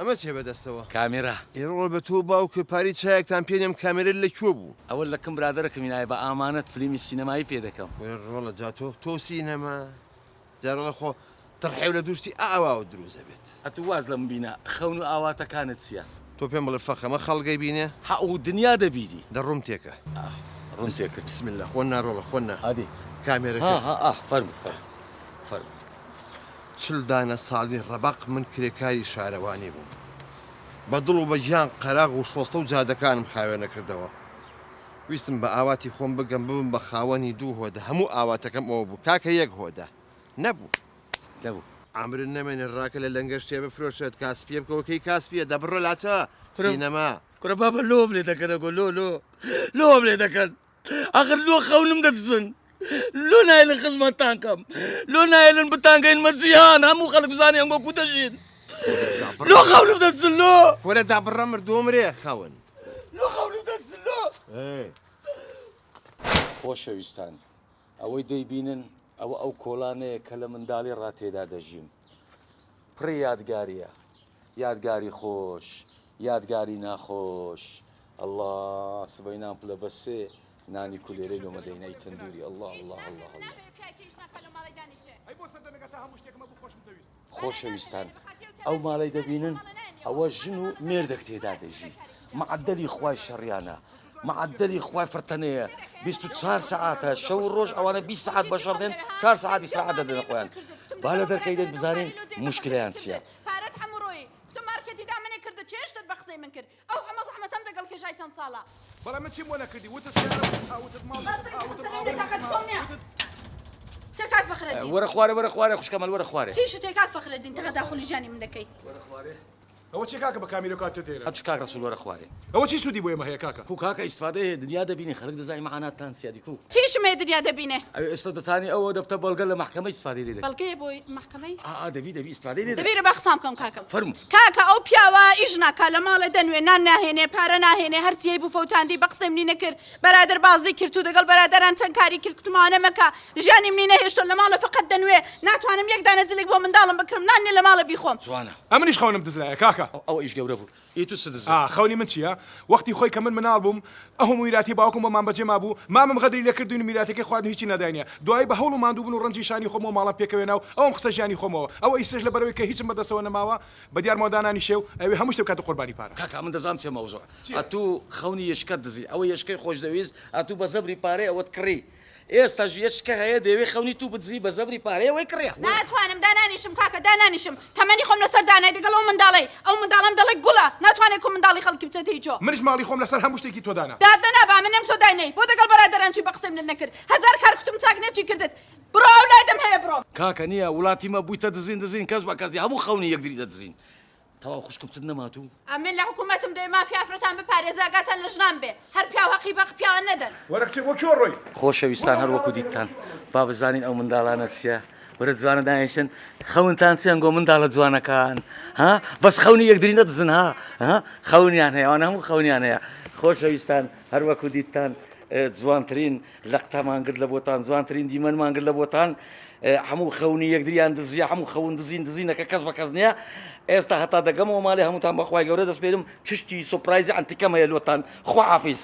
ئەمە چێ بەدەستەوە کامێرا ئێڕۆڵ بە تۆ باوکە پاری چایەکتان پێنێم کامێرە لەکوێ بوو ئەوە لەکەم برادەرەکەم هینایە بە ئامانەت فیلمی سینەمایی پێ دەکەم ڕۆڵە جا تۆ سینەما جارۆڵە خۆ تڕحێو لە دووشتی ئاواوە دروزە بێت ئەتو واز لەم بینە خەون و ئاواتەکانت چییە تۆ پێم بڵێ فەخەمە خەڵگەی بینێ و دنیا دەبیری دەڕوم تێکە ڕوون تێکرد بسم الله خۆن ناڕۆڵە خۆن عادی کامێرەکە فەرمو چل دانە ساڵی ڕەبەق من کرێکاری شارەوانی بووم بە دڵ و بە گیان قەراغ و شۆستە و جادەکانم خاوێنە کردەوە ویستم بە ئاواتی خۆم بگەم ببم بە خاوەنی دوو هۆدە هەموو ئاواتەکەم ئەوە بوو کاکە یەک هۆدە نەبوو ئامرن نەمێنێ ڕاکە لە لەنگە شتێ بفرۆشێت کاسپیە بکەوەکەی کاسپیە دەبڕۆ لاچە سینەما کورە بابە لۆم لێ دەکەنەگۆ لۆم لێ دەکەن ئاخر لۆ خەونم دەدزن لۆ نایلن خزمەتتانکەم لۆ نایلن بتانگەین مەرجیان هەموو خەڵک بزانێ ئەمگۆ کو دەژین لۆ خەونم دەدزن لۆ وەرە دابڕە مردومرێ خەون لۆ خەونم دەدزن لۆ خۆشەویستان ئەوەی دەیبینن ئەو کۆڵانەیە کە لە منداڵی ڕاتێدا دەژیم پڕی یادگاریە یادگاری خۆش یادگاری ناخۆش الله سبەی نام پلە بەسێ نانی کولێرەی لۆمەدەینەی تەندوری الله خۆشەویستان ئەو ماڵەی دەبینن ئەوە ژن و مێردەک تێدا دەژی معدەلی خوای شەڕیانە معدەلی خوای فرتەنەیە 24 ساعاتە شەو ڕۆژ ئەوانە 20 ساعات بەشەڕ دێن 4 ساعات ئیستراحەت دەدەن خۆیان با لە دەرکەی دێت بزانین موشکلەیان چییە پارەت هەموو ڕۆی تۆ مارکەتی دامنێ کردە چێشتت بە قسەی من کرد ئەو ئەمە زەحمەتەم دەگەڵ کێشای چەند ساڵە بەڵام من چیم بۆ نەکردی وتت تێکات فەخرەدین وەرە خوارێ خوشکەمەل وەرە خوارێ چیشت تێکات فەخرەدین تەقە داخلی ژانی من دەکەی ئەوە چی کاکە بە کامیرە کات تۆ دێرە ئەچ کاک ڕەسوول وەرە خوارێ ئەوە چی سوودی بۆ ئێمە هەیە کاکە کو کاکە ئیسفادە هەیە دنیا دەبینی خەڵک دەزانی مەعاناتتان سیادی کو چیشمێ دنیا دەبینێ ئێستا دەتانی ئەوە دەبتە بەڵگە لە محکەمە ئیسفادەی لێ دەکەن بەڵگەیە بۆی محکەمەی دەبی ئیسفادەی لێ دەبیرە بە قسام بکەم کاکەم فەرموو کاکە ئەو پیاوە ئیش ناکا لە ماڵێ دەنوێ نان ناهێنێ پارە ناهێنێ هەرچیەی بوو فەوتاندی بە قسەی منی نەکرد بەرادەر بازی کرد و دەگەڵ بەرادەران چەند کاری کرد کتمانە مەکە ژیانی منی نەهێشتۆ لە ماڵە فقەت دەنوێ ناتوانم یەک دانە جلێک بۆ منداڵم بکڕم نانێ لە ماڵە بیخۆم جوانە ئەمنیش خەونم دزلایە کاکە ئەوە ئیش گەورە بوو ئیتو سدز خەونی من چییە وەختی خۆی کە من مناڵ بووم ئەو میراتی باوکم بۆ مام بەجێ مابوو مامم غەدری لە کردوین میراتەکەی خواردن هیچی نەداینە دوای بە هەوڵ و ماندووبوون و ڕەنجی شانی خۆمەوە ماڵم پێکەوێناو ئەوم قسە ژیانی خۆمەوە ئەوە ئیسش لە بەرەوەی کە هیچم بەدەستەوە نەماوە بە دیار مۆدانانی شێو ئەوێ هەموو شتێک کاتە قوربانی پارە کاکە من دەزانم چێ مەوزوع ئەتوو خەونی یشکەت دزی ئەوە یشکەی خۆش دەویست ئەتوو بە زەبری پارەی ئەوەت کڕی ئێستاژ یشکە هەیە دەوێ خەونی تو بدزی بە زەبری پارەی ئەوەی کڕیە ناتوانم دانانیشم کاکە دانانیشم تەمەنی خۆم لەسەر دانای دەگەڵ ئەو منداڵم دەڵێ گوڵە ناتوانێت کو منداڵی خەڵکی بچێتە هیچۆ منیش ماڵی خۆم لەسەر هەموو شتێکی تۆ دانا دادەنابا منم تۆ داینەی بۆ دەگەڵ بەرادەران توی بە قسەی من نەکرد هەزار کار کوتم چاک نەتوی کردت بڕۆ ئەو لادەم هەیە بڕۆ کاکە نییە وڵاتی مە بوویتە دزین کەس بە کەسی هەموو خەونی یەکدری دەدزین تەواو خوشکم چت نەماتوو ئەمن لە حکوومەتم دەوێ مافیا فرەتان بپارێزە ئاگاتان لە ژنان بێ هەر پیاو هەقی بەق پیاوە نەدەن وەرە کچێ بۆ کێ ڕۆی خۆشەویستان هەر وەکو دیتان با بزانین ئەو منداڵانە چییە وەرە جوانە دانیشن خەونتان چیان گۆ منداڵە جوانەکان ها بەس خەونی یەکدری نەدزن ها خەونیان هەیە ئەوانە هەموو خەونیان هەیە خۆشەویستان هەر وەکو دیتان جوانترین لەقتەمان کرد لە بۆتان جوانترین دیمەنمان کرد لە بۆتان هەموو خەونی یەکدریان دزیە هەموو خەون دزینەکە کەس بە کەس نییە ئێستا هەتا دەگەمەوە ماڵێ هەمووتان بەخوای گەورە دەست پێدم چشتی سۆپرایزی ئەنتیکەم هەیە لۆتان خواحافیز